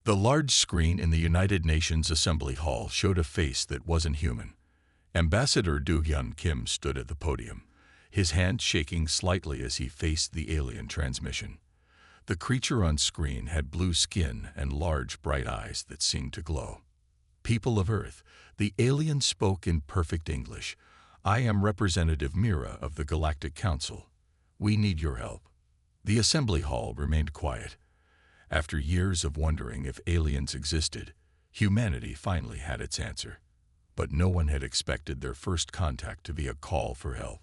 The large screen in the United Nations Assembly Hall showed a face that wasn't human. Ambassador Do-hyun Kim stood at the podium, his hand shaking slightly as he faced the alien transmission. The creature on screen had blue skin and large, bright eyes that seemed to glow. "People of Earth," the alien spoke in perfect English. "I am Representative Mira of the Galactic Council. We need your help." The assembly hall remained quiet. After years of wondering if aliens existed, humanity finally had its answer. But no one had expected their first contact to be a call for help.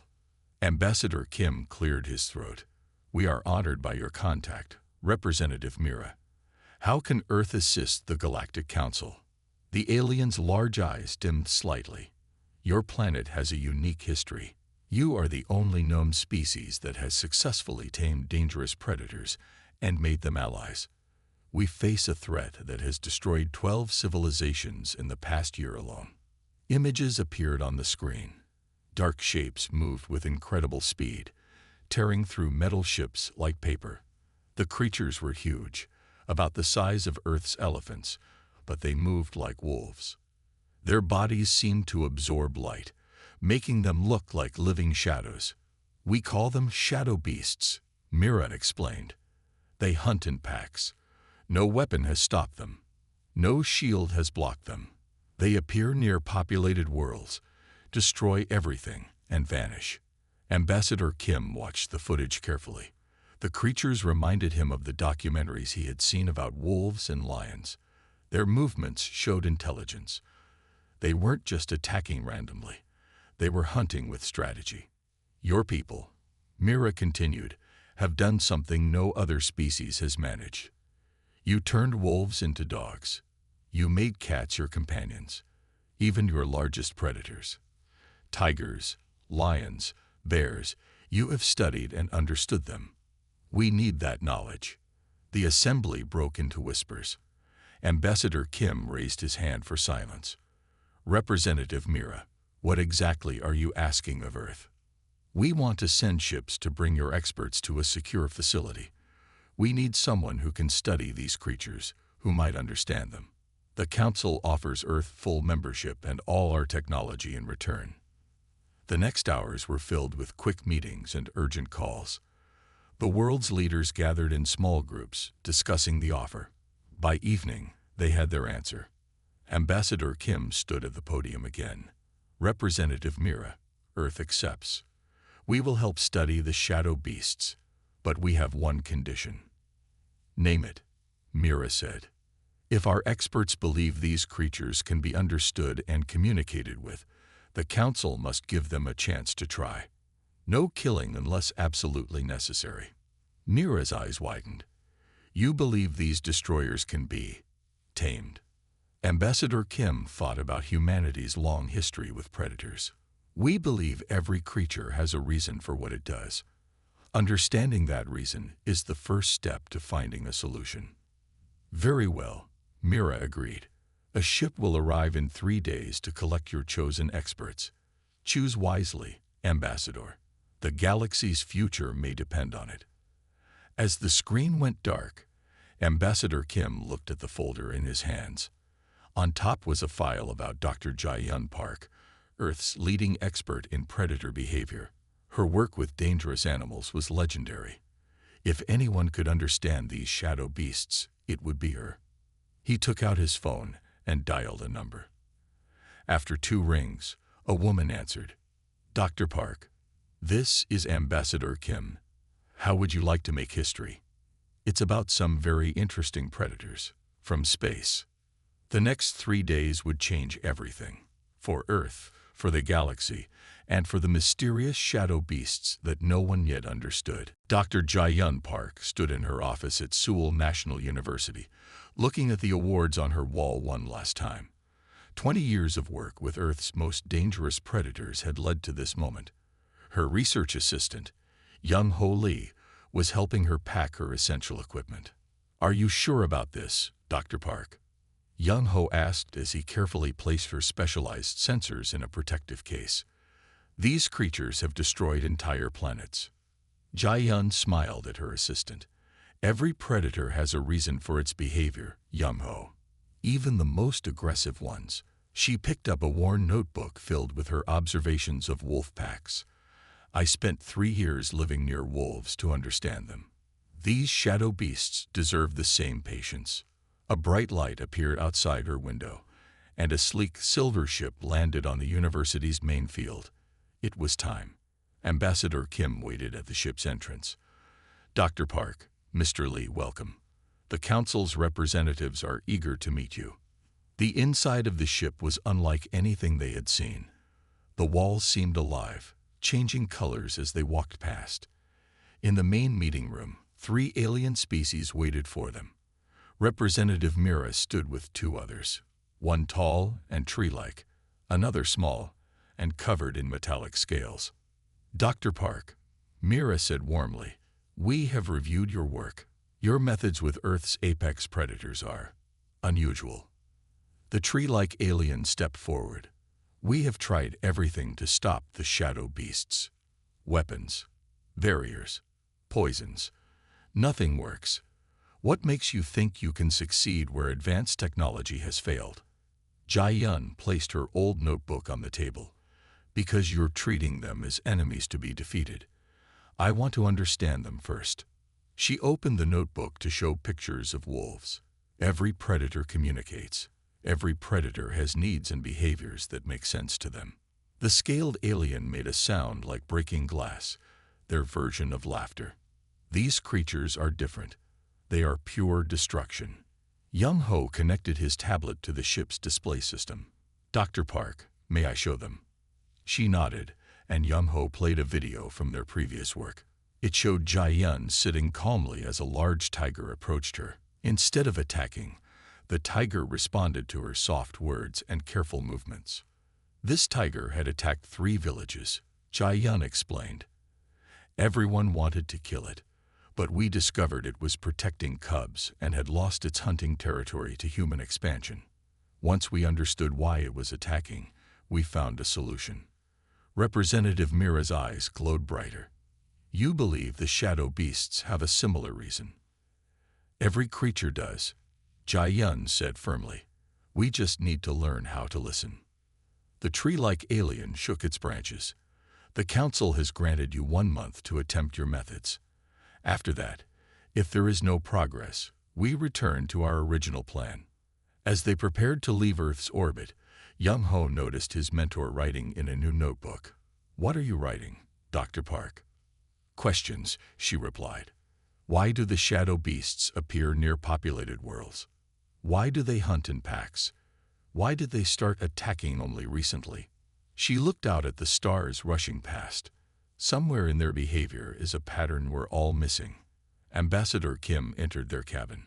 Ambassador Kim cleared his throat. "We are honored by your contact, Representative Mira. How can Earth assist the Galactic Council?" The alien's large eyes dimmed slightly. "Your planet has a unique history. You are the only known species that has successfully tamed dangerous predators and made them allies. We face a threat that has destroyed 12 civilizations in the past year alone." Images appeared on the screen. Dark shapes moved with incredible speed, tearing through metal ships like paper. The creatures were huge, about the size of Earth's elephants, but they moved like wolves. Their bodies seemed to absorb light, making them look like living shadows. "We call them shadow beasts," Mira explained. "They hunt in packs. No weapon has stopped them. No shield has blocked them. They appear near populated worlds, destroy everything, and vanish." Ambassador Kim watched the footage carefully. The creatures reminded him of the documentaries he had seen about wolves and lions. Their movements showed intelligence. They weren't just attacking randomly. They were hunting with strategy. "Your people," Mira continued, "have done something no other species has managed. You turned wolves into dogs. You made cats your companions, even your largest predators. Tigers, lions, bears, you have studied and understood them. We need that knowledge." The assembly broke into whispers. Ambassador Kim raised his hand for silence. "Representative Mira, what exactly are you asking of Earth?" "We want to send ships to bring your experts to a secure facility. We need someone who can study these creatures, who might understand them. The Council offers Earth full membership and all our technology in return." The next hours were filled with quick meetings and urgent calls. The world's leaders gathered in small groups, discussing the offer. By evening, they had their answer. Ambassador Kim stood at the podium again. "Representative Mira, Earth accepts. We will help study the shadow beasts, but we have one condition." "Name it," Mira said. "If our experts believe these creatures can be understood and communicated with, the Council must give them a chance to try. No killing unless absolutely necessary." Mira's eyes widened. "You believe these destroyers can be tamed?" Ambassador Kim thought about humanity's long history with predators. "We believe every creature has a reason for what it does. Understanding that reason is the first step to finding a solution." "Very well," Mira agreed. "A ship will arrive in 3 days to collect your chosen experts. Choose wisely, Ambassador. The galaxy's future may depend on it." As the screen went dark, Ambassador Kim looked at the folder in his hands. On top was a file about Dr. Jae-hyun Park, Earth's leading expert in predator behavior. Her work with dangerous animals was legendary. If anyone could understand these shadow beasts, it would be her. He took out his phone and dialed a number. After 2 rings, a woman answered. "Dr. Park, this is Ambassador Kim. How would you like to make history? It's about some very interesting predators from space." The next 3 days would change everything. For Earth, for the galaxy, and for the mysterious shadow beasts that no one yet understood. Dr. Jae-hyun Park stood in her office at Seoul National University, looking at the awards on her wall one last time. 20 years of work with Earth's most dangerous predators had led to this moment. Her research assistant, Young-ho Lee, was helping her pack her essential equipment. "Are you sure about this, Dr. Park?" Young-ho asked as he carefully placed her specialized sensors in a protective case. "These creatures have destroyed entire planets." Jae-hyun smiled at her assistant. Every predator has a reason for its behavior, Young-ho. Even the most aggressive ones. She picked up a worn notebook filled with her observations of wolf packs. I spent 3 years living near wolves to understand them. These shadow beasts deserve the same patience. A bright light appeared outside her window, and a sleek silver ship landed on the university's main field. It was time. Ambassador Kim waited at the ship's entrance. Dr. Park, Mr. Lee, welcome. The council's representatives are eager to meet you. The inside of the ship was unlike anything they had seen. The walls seemed alive, changing colors as they walked past. In the main meeting room, 3 alien species waited for them. Representative Mira stood with 2 others, one tall and tree-like, another small and covered in metallic scales. Dr. Park, Mira said warmly, we have reviewed your work. Your methods with Earth's apex predators are unusual. The tree-like alien stepped forward. We have tried everything to stop the shadow beasts. Weapons, barriers, poisons. Nothing works. What makes you think you can succeed where advanced technology has failed? Jai-yun placed her old notebook on the table. Because you're treating them as enemies to be defeated. I want to understand them first. She opened the notebook to show pictures of wolves. Every predator communicates. Every predator has needs and behaviors that make sense to them. The scaled alien made a sound like breaking glass, their version of laughter. These creatures are different. They are pure destruction. Young-ho connected his tablet to the ship's display system. Dr. Park, may I show them? She nodded, and Young-ho played a video from their previous work. It showed Jai-yun sitting calmly as a large tiger approached her. Instead of attacking, the tiger responded to her soft words and careful movements. This tiger had attacked 3 villages, Jai-yun explained. Everyone wanted to kill it, but we discovered it was protecting cubs and had lost its hunting territory to human expansion. Once we understood why it was attacking, we found a solution. Representative Mira's eyes glowed brighter. You believe the shadow beasts have a similar reason. Every creature does, Jai-yun said firmly. We just need to learn how to listen. The tree-like alien shook its branches. The council has granted you 1 month to attempt your methods. After that, if there is no progress, we return to our original plan. As they prepared to leave Earth's orbit, Young-ho noticed his mentor writing in a new notebook. What are you writing, Dr. Park? Questions, she replied. Why do the shadow beasts appear near populated worlds? Why do they hunt in packs? Why did they start attacking only recently? She looked out at the stars rushing past. Somewhere in their behavior is a pattern we're all missing. Ambassador Kim entered their cabin.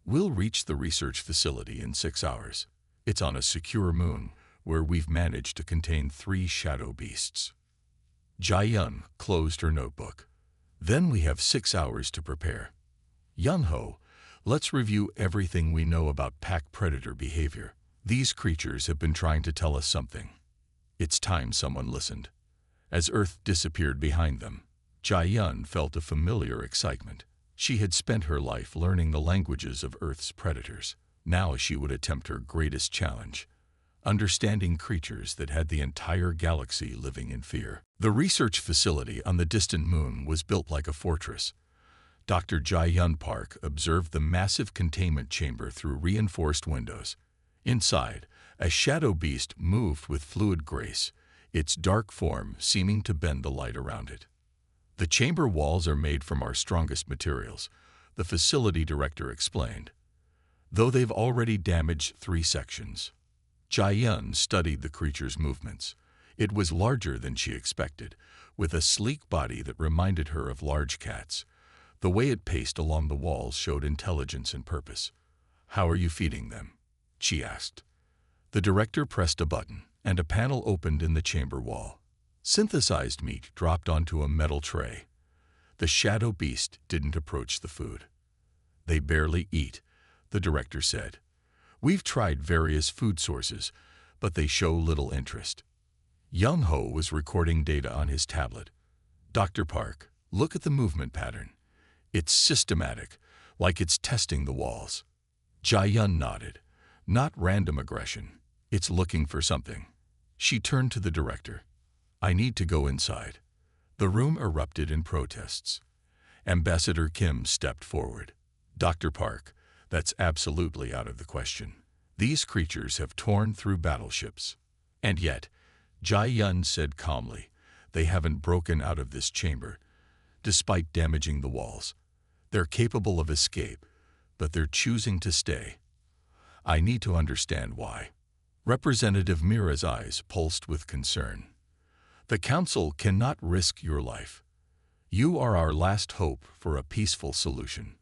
We'll reach the research facility in 6 hours. It's on a secure moon where we've managed to contain 3 shadow beasts. Jai-yun closed her notebook. Then we have 6 hours to prepare. Young-ho, let's review everything we know about pack predator behavior. These creatures have been trying to tell us something. It's time someone listened. As Earth disappeared behind them, Jai-yun felt a familiar excitement. She had spent her life learning the languages of Earth's predators. Now she would attempt her greatest challenge, understanding creatures that had the entire galaxy living in fear. The research facility on the distant moon was built like a fortress. Dr. Jai-yun Park observed the massive containment chamber through reinforced windows. Inside, a shadow beast moved with fluid grace, its dark form seeming to bend the light around it. The chamber walls are made from our strongest materials, the facility director explained, though they've already damaged 3 sections. Jai-yun studied the creature's movements. It was larger than she expected, with a sleek body that reminded her of large cats. The way it paced along the walls showed intelligence and purpose. How are you feeding them? She asked. The director pressed a button, and a panel opened in the chamber wall. Synthesized meat dropped onto a metal tray. The shadow beast didn't approach the food. They barely eat, the director said. We've tried various food sources, but they show little interest. Young-ho was recording data on his tablet. Dr. Park, look at the movement pattern. It's systematic, like it's testing the walls. Jia-yun nodded. Not random aggression. It's looking for something. She turned to the director. I need to go inside. The room erupted in protests. Ambassador Kim stepped forward. Dr. Park, that's absolutely out of the question. These creatures have torn through battleships. And yet, Jia-yun said calmly, they haven't broken out of this chamber, despite damaging the walls. They're capable of escape, but they're choosing to stay. I need to understand why. Representative Mira's eyes pulsed with concern. The Council cannot risk your life. You are our last hope for a peaceful solution.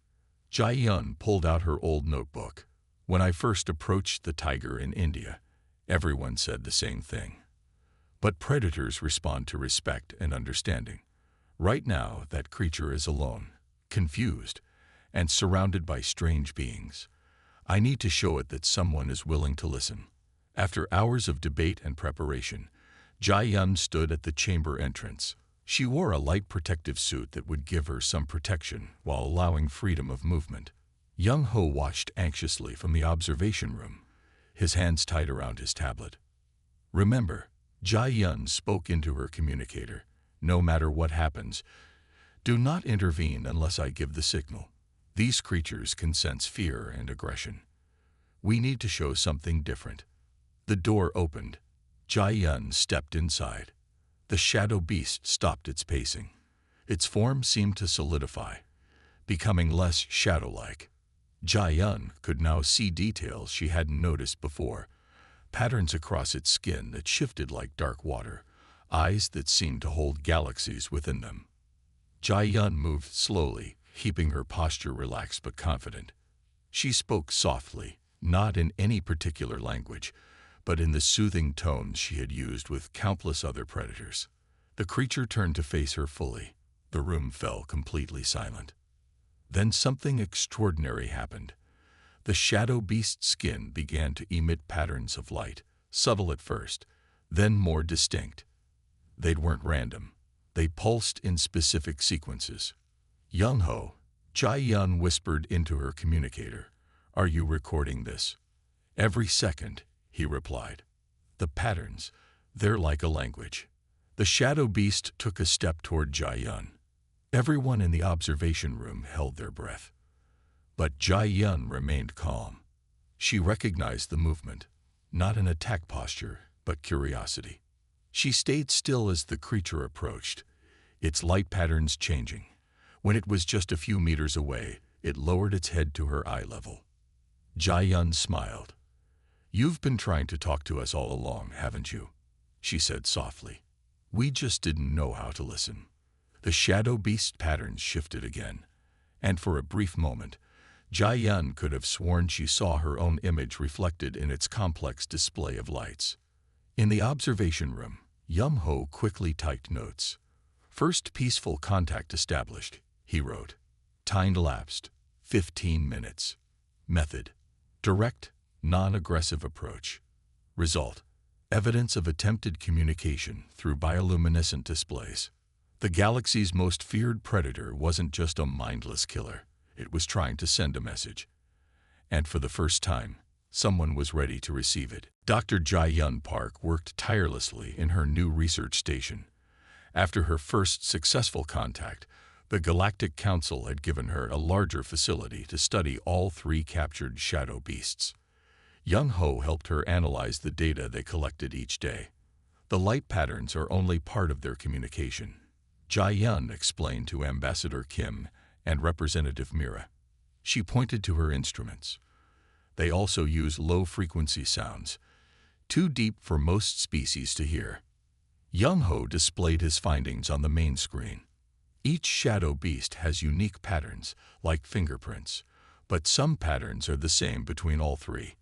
Jia-yun pulled out her old notebook. When I first approached the tiger in India, everyone said the same thing. But predators respond to respect and understanding. Right now, that creature is alone, confused, and surrounded by strange beings. I need to show it that someone is willing to listen. After hours of debate and preparation, Jia-yun stood at the chamber entrance. She wore a light protective suit that would give her some protection while allowing freedom of movement. Young-ho watched anxiously from the observation room, his hands tight around his tablet. Remember, Jia-yun spoke into her communicator. No matter what happens, do not intervene unless I give the signal. These creatures can sense fear and aggression. We need to show something different. The door opened. Jia-yun stepped inside. The shadow beast stopped its pacing. Its form seemed to solidify, becoming less shadow-like. Jia-yun could now see details she hadn't noticed before, patterns across its skin that shifted like dark water, eyes that seemed to hold galaxies within them. Jia-yun moved slowly, keeping her posture relaxed but confident. She spoke softly, not in any particular language, but in the soothing tones she had used with countless other predators. The creature turned to face her fully. The room fell completely silent. Then something extraordinary happened. The shadow beast's skin began to emit patterns of light, subtle at first, then more distinct. They weren't random. They pulsed in specific sequences. Young-ho, Jia-yun whispered into her communicator, "Are you recording this?" "Every second," he replied. "The patterns, they're like a language." The shadow beast took a step toward Jia-yun. Everyone in the observation room held their breath. But Jia-yun remained calm. She recognized the movement, not an attack posture, but curiosity. She stayed still as the creature approached, its light patterns changing. When it was just a few meters away, it lowered its head to her eye level. Jia-yun smiled. "You've been trying to talk to us all along, haven't you?" she said softly. "We just didn't know how to listen." The shadow beast patterns shifted again, and for a brief moment, Jia-yun could have sworn she saw her own image reflected in its complex display of lights. In the observation room, Young-ho quickly typed notes. "First peaceful contact established," he wrote. "Time elapsed, 15 minutes. Method: direct, non-aggressive approach. Result: evidence of attempted communication through bioluminescent displays." The galaxy's most feared predator wasn't just a mindless killer. It was trying to send a message. And for the first time, someone was ready to receive it. Dr. Jia-yun Park worked tirelessly in her new research station. After her first successful contact, the Galactic Council had given her a larger facility to study all 3 captured shadow beasts. Young-ho helped her analyze the data they collected each day. The light patterns are only part of their communication. Jia-yun explained to Ambassador Kim and Representative Mira. She pointed to her instruments. They also use low-frequency sounds, too deep for most species to hear. Young-ho displayed his findings on the main screen. Each shadow beast has unique patterns, like fingerprints, but some patterns are the same between all 3.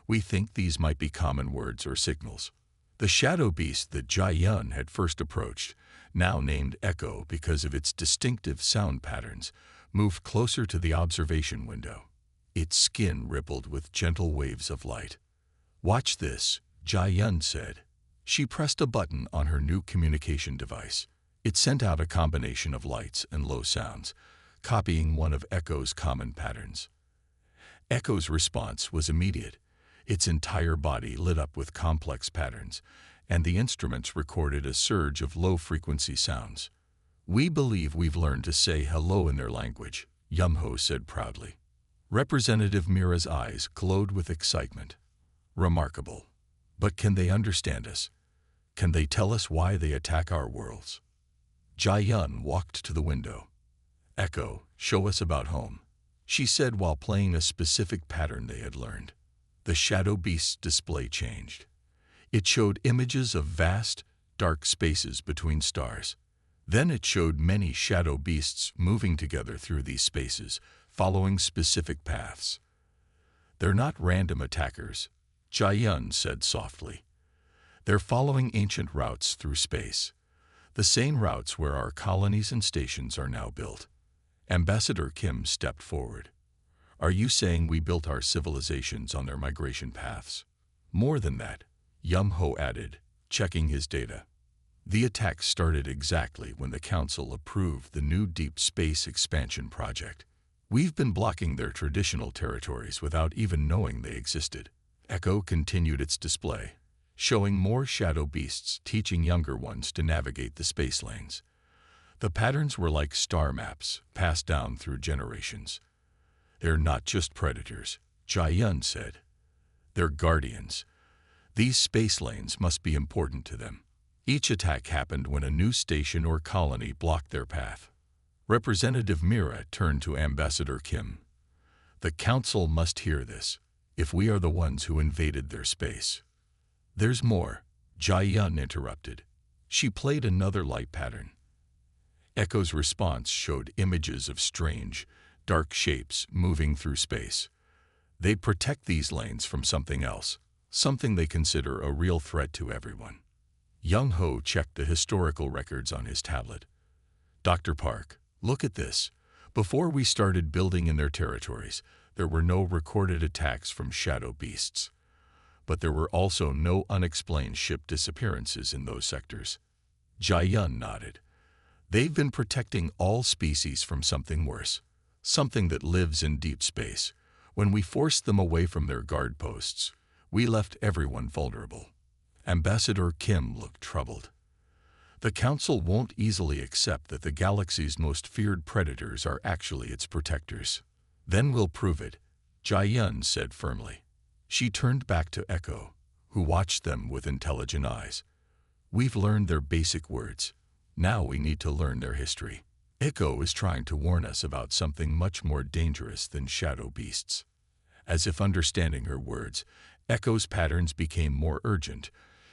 We think these might be common words or signals. The shadow beast that Jia-yun had first approached, now named Echo because of its distinctive sound patterns, moved closer to the observation window. Its skin rippled with gentle waves of light. "Watch this," Jia-yun said. She pressed a button on her new communication device. It sent out a combination of lights and low sounds, copying one of Echo's common patterns. Echo's response was immediate. Its entire body lit up with complex patterns, and the instruments recorded a surge of low-frequency sounds. "We believe we've learned to say hello in their language," Yumho said proudly. Representative Mira's eyes glowed with excitement. "Remarkable. But can they understand us? Can they tell us why they attack our worlds?" Jai-Yun walked to the window. "Echo, show us about home," she said while playing a specific pattern they had learned. The Shadow Beast's display changed. It showed images of vast, dark spaces between stars. Then it showed many shadow beasts moving together through these spaces, following specific paths. "They're not random attackers," Jai-Yun said softly. "They're following ancient routes through space, the same routes where our colonies and stations are now built." Ambassador Kim stepped forward. "Are you saying we built our civilizations on their migration paths?" "More than that," Yumho added, checking his data. "The attack started exactly when the Council approved the new Deep Space Expansion project. We've been blocking their traditional territories without even knowing they existed." Echo continued its display, showing more shadow beasts teaching younger ones to navigate the space lanes. The patterns were like star maps, passed down through generations. "They're not just predators," Jai-Yun said. "They're guardians. These space lanes must be important to them." Each attack happened when a new station or colony blocked their path. Representative Mira turned to Ambassador Kim. "The Council must hear this, if we are the ones who invaded their space." "There's more," Jai-Yun interrupted. She played another light pattern. Echo's response showed images of strange, dark shapes moving through space. They'd protect these lanes from something else, something they consider a real threat to everyone. Young-Ho checked the historical records on his tablet. "Dr. Park, look at this. Before we started building in their territories, there were no recorded attacks from shadow beasts. But there were also no unexplained ship disappearances in those sectors." Jai-Yun nodded. "They've been protecting all species from something worse, something that lives in deep space. When we forced them away from their guard posts, we left everyone vulnerable." Ambassador Kim looked troubled. "The Council won't easily accept that the galaxy's most feared predators are actually its protectors." "Then we'll prove it," Jai-Yun said firmly. She turned back to Echo, who watched them with intelligent eyes. "We've learned their basic words. Now we need to learn their history. Echo is trying to warn us about something much more dangerous than shadow beasts." As if understanding her words, Echo's patterns became more urgent,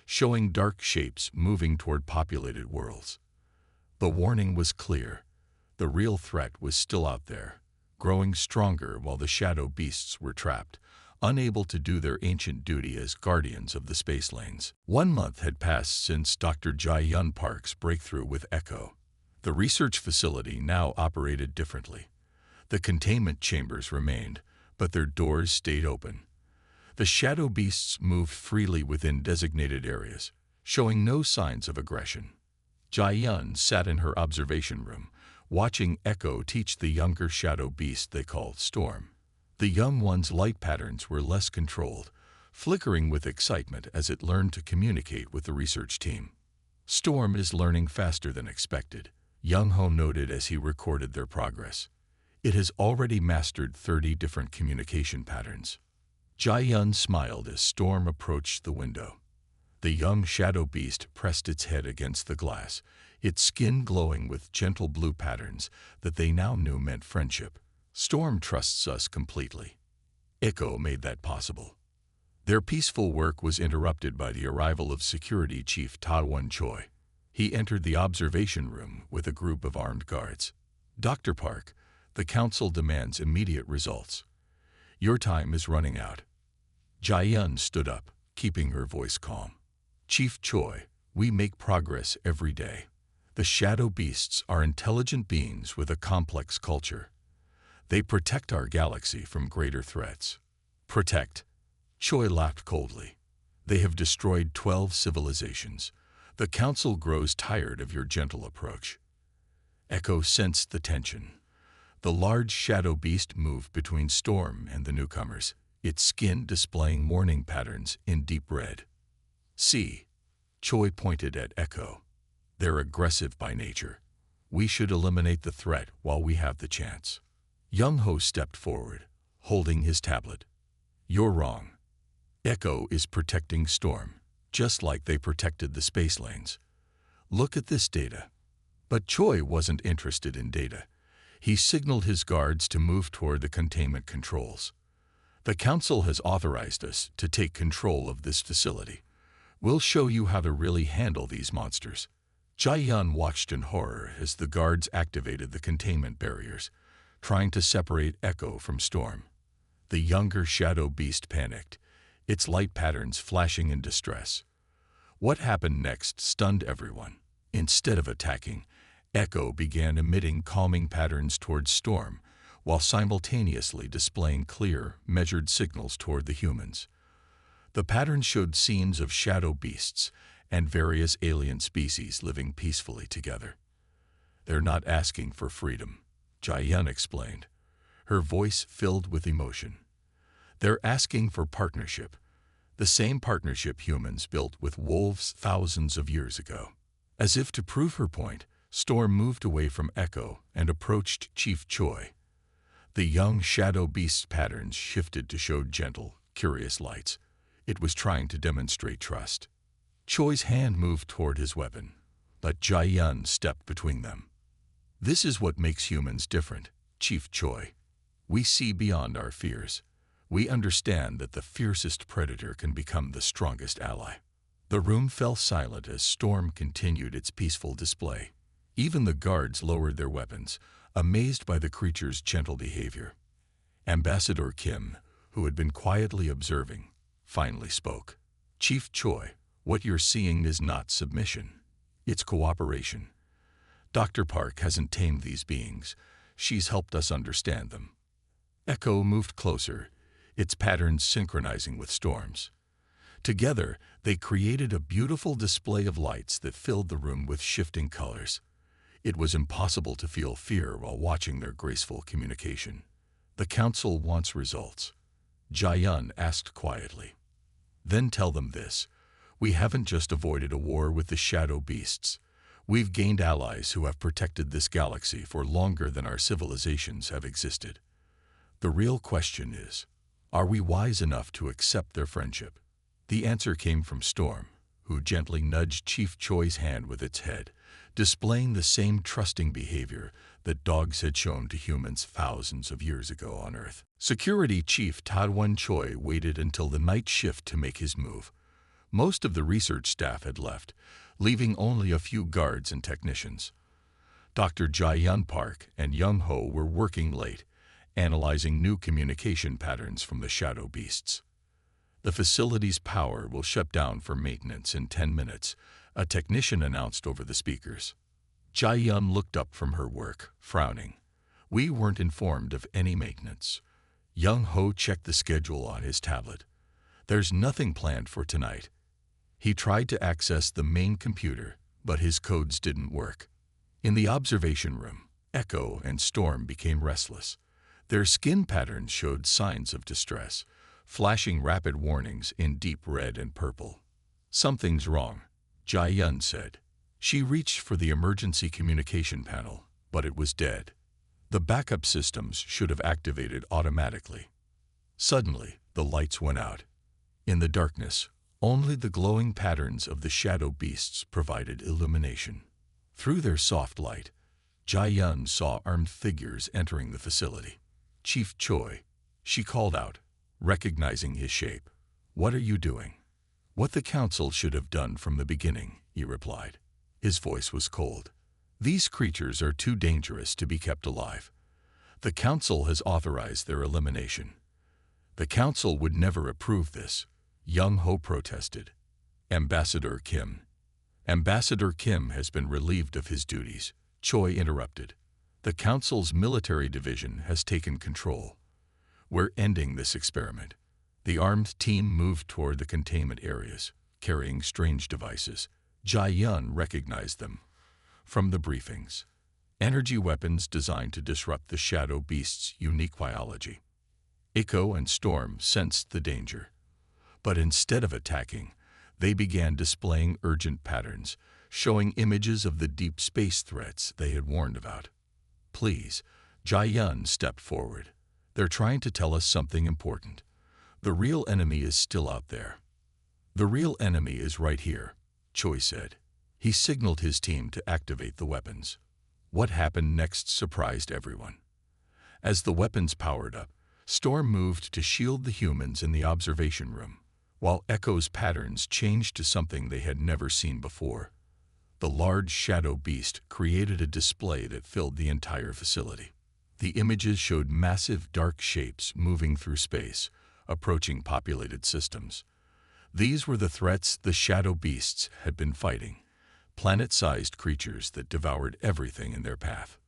showing dark shapes moving toward populated worlds. The warning was clear. The real threat was still out there, growing stronger while the shadow beasts were trapped, unable to do their ancient duty as guardians of the space lanes. 1 month had passed since Dr. Jai-Yun Park's breakthrough with Echo. The research facility now operated differently. The containment chambers remained, but their doors stayed open. The shadow beasts moved freely within designated areas, showing no signs of aggression. Jai-Yun sat in her observation room, watching Echo teach the younger shadow beast they called Storm. The young one's light patterns were less controlled, flickering with excitement as it learned to communicate with the research team. "Storm is learning faster than expected," Young-Ho noted as he recorded their progress. "It has already mastered 30 different communication patterns." Jai-Yun smiled as Storm approached the window. The young shadow beast pressed its head against the glass, its skin glowing with gentle blue patterns that they now knew meant friendship. "Storm trusts us completely." Echo made that possible. Their peaceful work was interrupted by the arrival of Security Chief Ta-Wan Choi. He entered the observation room with a group of armed guards. "Dr. Park, the Council demands immediate results. Your time is running out." Jai-Yun stood up, keeping her voice calm. "Chief Choi, we make progress every day. The shadow beasts are intelligent beings with a complex culture. They protect our galaxy from greater threats." "Protect?" Choi laughed coldly. "They have destroyed 12 civilizations. The Council grows tired of your gentle approach." Echo sensed the tension. The large shadow beast moved between Storm and the newcomers, its skin displaying mourning patterns in deep red. "See," Choi pointed at Echo. "They're aggressive by nature. We should eliminate the threat while we have the chance." Young Ho stepped forward, holding his tablet. "You're wrong. Echo is protecting Storm, just like they protected the space lanes. Look at this data." But Choi wasn't interested in data. He signaled his guards to move toward the containment controls. "The Council has authorized us to take control of this facility. We'll show you how to really handle these monsters." Jae-yun watched in horror as the guards activated the containment barriers, trying to separate Echo from Storm. The younger shadow beast panicked, its light patterns flashing in distress. What happened next stunned everyone. Instead of attacking, Echo began emitting calming patterns towards Storm, while simultaneously displaying clear, measured signals toward the humans. The patterns showed scenes of shadow beasts and various alien species living peacefully together. "They're not asking for freedom," Jae-yun explained, her voice filled with emotion. "They're asking for partnership, the same partnership humans built with wolves thousands of years ago." As if to prove her point, Storm moved away from Echo and approached Chief Choi. The young shadow beast's patterns shifted to show gentle, curious lights. It was trying to demonstrate trust. Choi's hand moved toward his weapon, but Jae-yun stepped between them. "This is what makes humans different, Chief Choi. We see beyond our fears. We understand that the fiercest predator can become the strongest ally." The room fell silent as Storm continued its peaceful display. Even the guards lowered their weapons, amazed by the creature's gentle behavior. Ambassador Kim, who had been quietly observing, finally spoke. "Chief Choi, what you're seeing is not submission. It's cooperation. Dr. Park hasn't tamed these beings. She's helped us understand them." Echo moved closer, its patterns synchronizing with Storm's. Together, they created a beautiful display of lights that filled the room with shifting colors. It was impossible to feel fear while watching their graceful communication. "The Council wants results," Jae-yun asked quietly. "Then tell them this. We haven't just avoided a war with the shadow beasts. We've gained allies who have protected this galaxy for longer than our civilizations have existed. The real question is, are we wise enough to accept their friendship?" The answer came from Storm, who gently nudged Chief Choi's hand with its head, displaying the same trusting behavior that dogs had shown to humans thousands of years ago on Earth. Security Chief Tadwan Choi waited until the night shift to make his move. Most of the research staff had left, leaving only a few guards and technicians. Dr. Jae-yun Park and Young Ho were working late, analyzing new communication patterns from the shadow beasts. "The facility's power will shut down for maintenance in 10 minutes, a technician announced over the speakers. Jae-yun looked up from her work, frowning. "We weren't informed of any maintenance." Young Ho checked the schedule on his tablet. "There's nothing planned for tonight." He tried to access the main computer, but his codes didn't work. In the observation room, Echo and Storm became restless. Their skin patterns showed signs of distress, flashing rapid warnings in deep red and purple. "Something's wrong," Jae-yun said. She reached for the emergency communication panel, but it was dead. The backup systems should have activated automatically. Suddenly, the lights went out. In the darkness, only the glowing patterns of the shadow beasts provided illumination. Through their soft light, Jae-yun saw armed figures entering the facility. "Chief Choi," she called out, recognizing his shape. "What are you doing?" "What the Council should have done from the beginning," he replied. His voice was cold. "These creatures are too dangerous to be kept alive. The Council has authorized their elimination." "The Council would never approve this," Young Ho protested. "Ambassador Kim." "Ambassador Kim has been relieved of his duties," Choi interrupted. "The Council's military division has taken control. We're ending this experiment." The armed team moved toward the containment areas, carrying strange devices. Jae-yun recognized them from the briefings. energy weapons designed to disrupt the shadow beast's unique biology. Echo and Storm sensed the danger, but instead of attacking, they began displaying urgent patterns, showing images of the deep space threats they had warned about. "Please," Jai-Yun stepped forward. "They're trying to tell us something important. The real enemy is still out there." "The real enemy is right here," Choi said. He signaled his team to activate the weapons. What happened next surprised everyone. As the weapons powered up, Storm moved to shield the humans in the observation room, while Echo's patterns changed to something they had never seen before. The large shadow beast created a display that filled the entire facility. The images showed massive dark shapes moving through space, approaching populated systems. These were the threats the shadow beasts had been fighting, planet-sized creatures that devoured everything in their path.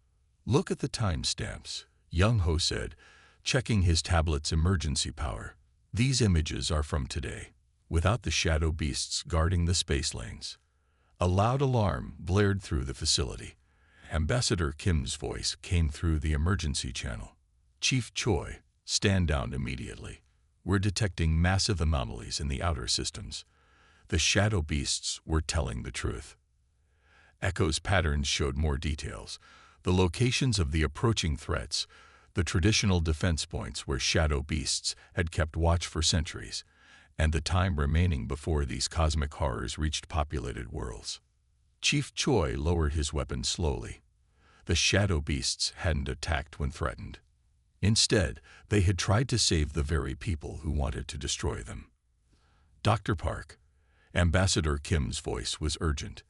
"Look at the timestamps," Young Ho said, checking his tablet's emergency power. "These images are from today, without the shadow beasts guarding the space lanes." A loud alarm blared through the facility. Ambassador Kim's voice came through the emergency channel. "Chief Choi, stand down immediately. We're detecting massive anomalies in the outer systems." The shadow beasts were telling the truth. Echo's patterns showed more details: the locations of the approaching threats, the traditional defense points where shadow beasts had kept watch for centuries, and the time remaining before these cosmic horrors reached populated worlds. Chief Choi lowered his weapon slowly. The shadow beasts hadn't attacked when threatened. Instead, they had tried to save the very people who wanted to destroy them. "Dr. Park," Ambassador Kim's voice was urgent.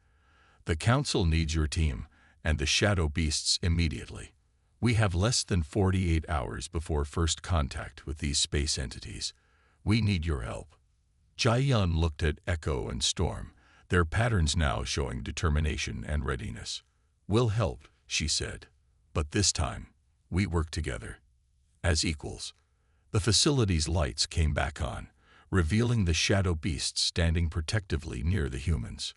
"The Council needs your team and the shadow beasts immediately. We have less than 48 hours before first contact with these space entities. We need your help." Jai-Yun looked at Echo and Storm, their patterns now showing determination and readiness. "We'll help," she said. "But this time, we work together. As equals." The facility's lights came back on, revealing the shadow beasts standing protectively near the humans.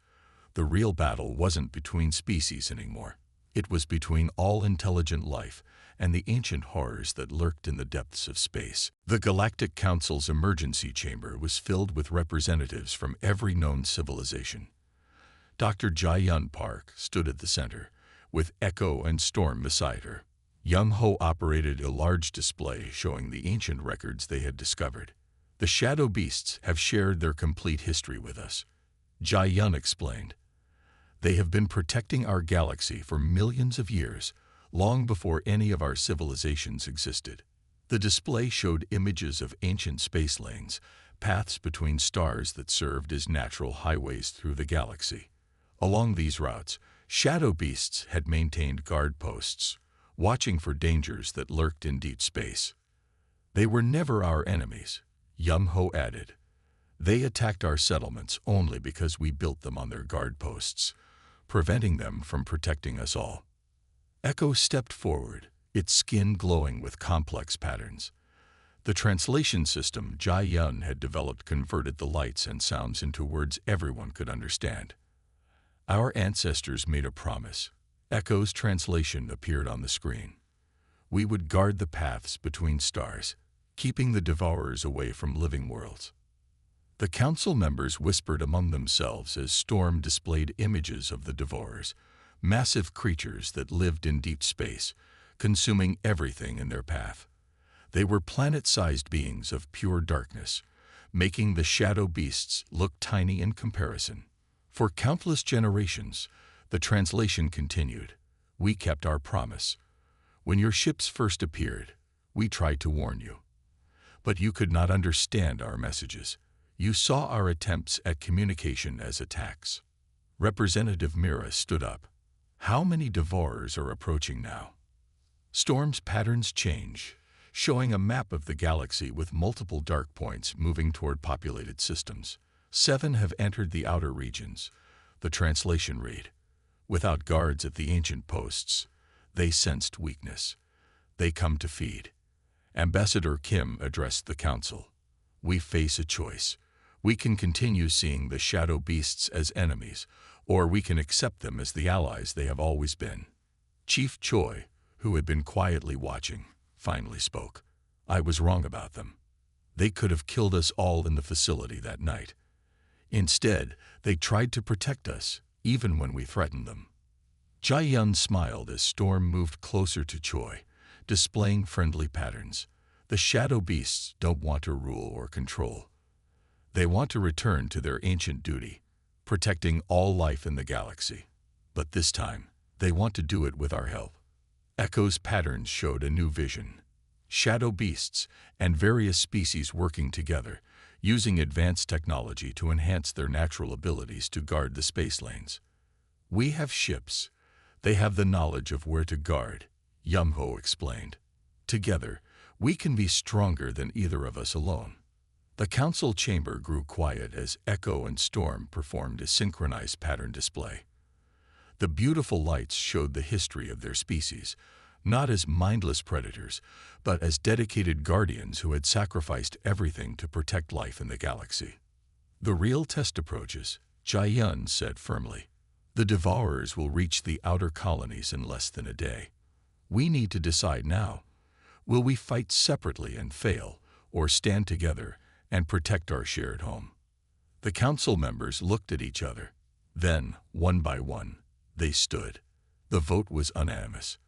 The real battle wasn't between species anymore. It was between all intelligent life and the ancient horrors that lurked in the depths of space. The Galactic Council's emergency chamber was filled with representatives from every known civilization. Dr. Jai-Yun Park stood at the center, with Echo and Storm beside her. Young Ho operated a large display showing the ancient records they had discovered. "The shadow beasts have shared their complete history with us," Jai-Yun explained. "They have been protecting our galaxy for millions of years, long before any of our civilizations existed." The display showed images of ancient space lanes, paths between stars that served as natural highways through the galaxy. Along these routes, shadow beasts had maintained guard posts, watching for dangers that lurked in deep space. "They were never our enemies," Young Ho added. "They attacked our settlements only because we built them on their guard posts, preventing them from protecting us all." Echo stepped forward, its skin glowing with complex patterns. The translation system Jai-Yun had developed converted the lights and sounds into words everyone could understand. "Our ancestors made a promise." Echo's translation appeared on the screen. "We would guard the paths between stars, keeping the devourers away from living worlds." The council members whispered among themselves as Storm displayed images of the devourers, massive creatures that lived in deep space, consuming everything in their path. They were planet-sized beings of pure darkness, making the shadow beasts look tiny in comparison. For countless generations, the translation continued, "We kept our promise. When your ships first appeared, we tried to warn you. But you could not understand our messages. You saw our attempts at communication as attacks." Representative Mira stood up. "How many devourers are approaching now?" Storm's patterns change, showing a map of the galaxy with multiple dark points moving toward populated systems. 7 have entered the outer regions. The translation read, "Without guards at the ancient posts, they sensed weakness. They come to feed." Ambassador Kim addressed the council. "We face a choice. We can continue seeing the shadow beasts as enemies, or we can accept them as the allies they have always been." Chief Choi, who had been quietly watching, finally spoke. I was wrong about them. They could have killed us all in the facility that night. Instead, they tried to protect us, even when we threatened them. Jai-yun smiled as Storm moved closer to Choi, displaying friendly patterns. The shadow beasts don't want to rule or control. They want to return to their ancient duty, protecting all life in the galaxy. But this time, they want to do it with our help. Echo's patterns showed a new vision. Shadow beasts and various species working together, using advanced technology to enhance their natural abilities to guard the space lanes. We have ships. They have the knowledge of where to guard, Yumho explained. Together, we can be stronger than either of us alone. The council chamber grew quiet as Echo and Storm performed a synchronized pattern display. The beautiful lights showed the history of their species, not as mindless predators, but as dedicated guardians who had sacrificed everything to protect life in the galaxy. The real test approaches, Jai-yun said firmly. The Devourers will reach the outer colonies in less than a day. We need to decide now. Will we fight separately and fail, or stand together and protect our shared home? The council members looked at each other. Then, one by one, they stood. The vote was unanimous.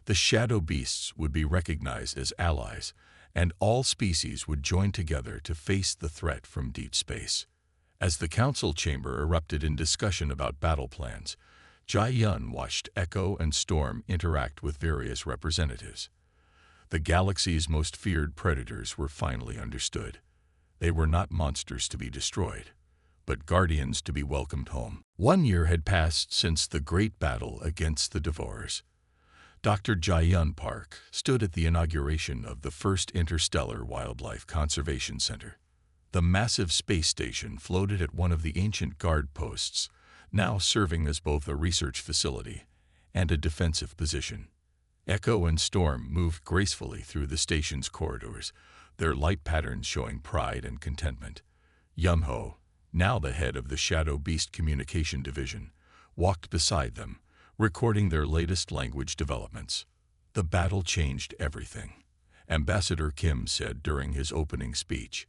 The shadow beasts would be recognized as allies, and all species would join together to face the threat from deep space. As the council chamber erupted in discussion about battle plans, Jai-yun watched Echo and Storm interact with various representatives. The galaxy's most feared predators were finally understood. They were not monsters to be destroyed, but guardians to be welcomed home. 1 year had passed since the great battle against the Devourers. Dr. Jai-yun Park stood at the inauguration of the first Interstellar Wildlife Conservation Center. The massive space station floated at one of the ancient guard posts, now serving as both a research facility and a defensive position. Echo and Storm moved gracefully through the station's corridors, their light patterns showing pride and contentment. Yumho, now the head of the Shadow Beast Communication Division, walked beside them, recording their latest language developments. The battle changed everything, Ambassador Kim said during his opening speech.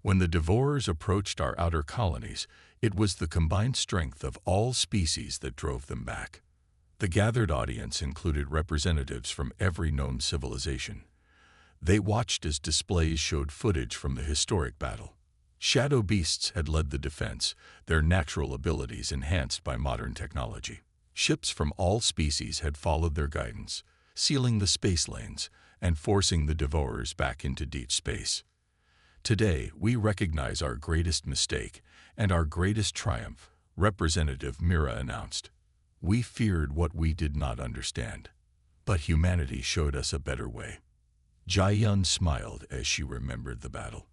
When the Devourers approached our outer colonies, it was the combined strength of all species that drove them back. The gathered audience included representatives from every known civilization. They watched as displays showed footage from the historic battle. Shadow beasts had led the defense, their natural abilities enhanced by modern technology. Ships from all species had followed their guidance, sealing the space lanes and forcing the Devourers back into deep space. Today, we recognize our greatest mistake and our greatest triumph, Representative Mira announced. We feared what we did not understand, but humanity showed us a better way. Jai-yun smiled as she remembered the battle.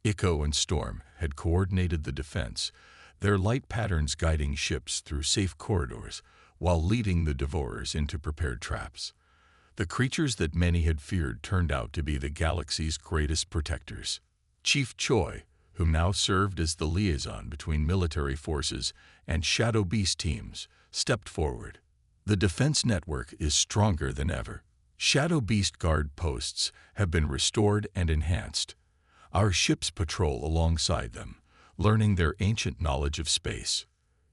Echo and Storm had coordinated the defense, their light patterns guiding ships through safe corridors while leading the Devourers into prepared traps. The creatures that many had feared turned out to be the galaxy's greatest protectors. Chief Choi, who now served as the liaison between military forces and Shadow Beast teams, stepped forward. The defense network is stronger than ever. Shadow Beast guard posts have been restored and enhanced. Our ships patrol alongside them, learning their ancient knowledge of space.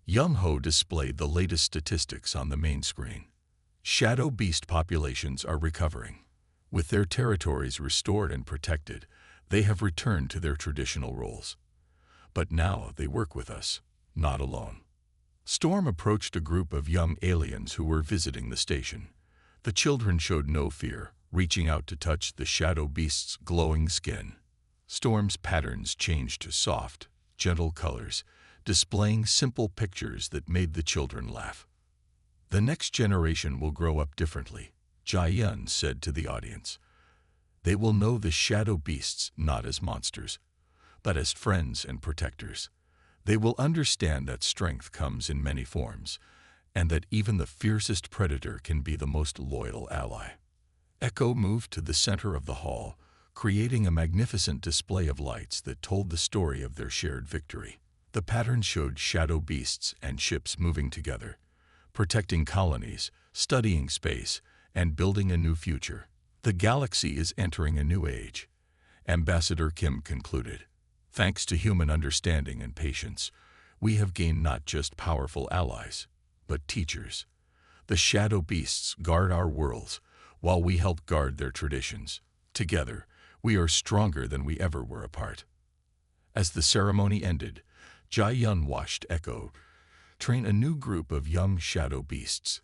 Yumho displayed the latest statistics on the main screen. Shadow Beast populations are recovering. With their territories restored and protected, they have returned to their traditional roles. But now they work with us, not alone. Storm approached a group of young aliens who were visiting the station. The children showed no fear, reaching out to touch the Shadow Beast's glowing skin. Storm's patterns changed to soft, gentle colors, displaying simple pictures that made the children laugh. The next generation will grow up differently, Jai-yun said to the audience. They will know the Shadow Beasts not as monsters, but as friends and protectors. They will understand that strength comes in many forms, and that even the fiercest predator can be the most loyal ally. Echo moved to the center of the hall, creating a magnificent display of lights that told the story of their shared victory. The pattern showed shadow beasts and ships moving together, protecting colonies, studying space, and building a new future. The galaxy is entering a new age, Ambassador Kim concluded. Thanks to human understanding and patience, we have gained not just powerful allies, but teachers. The shadow beasts guard our worlds, while we help guard their traditions. Together, we are stronger than we ever were apart. As the ceremony ended, Jai Yun watched Echo train a new group of young shadow beasts,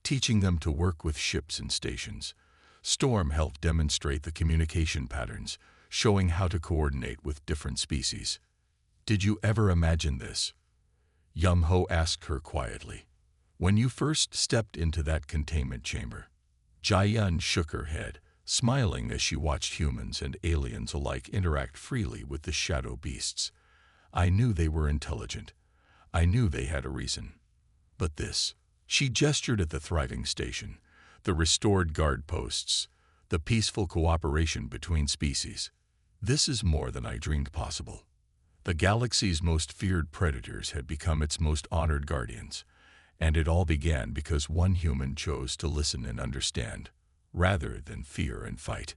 teaching them to work with ships and stations. Storm helped demonstrate the communication patterns, showing how to coordinate with different species. Did you ever imagine this? Yum-Ho asked her quietly. When you first stepped into that containment chamber. Jai-Yun shook her head, smiling as she watched humans and aliens alike interact freely with the shadow beasts. I knew they were intelligent. I knew they had a reason. But this, she gestured at the thriving station, the restored guard posts, the peaceful cooperation between species. This is more than I dreamed possible. The galaxy's most feared predators had become its most honored guardians, and it all began because one human chose to listen and understand, rather than fear and fight.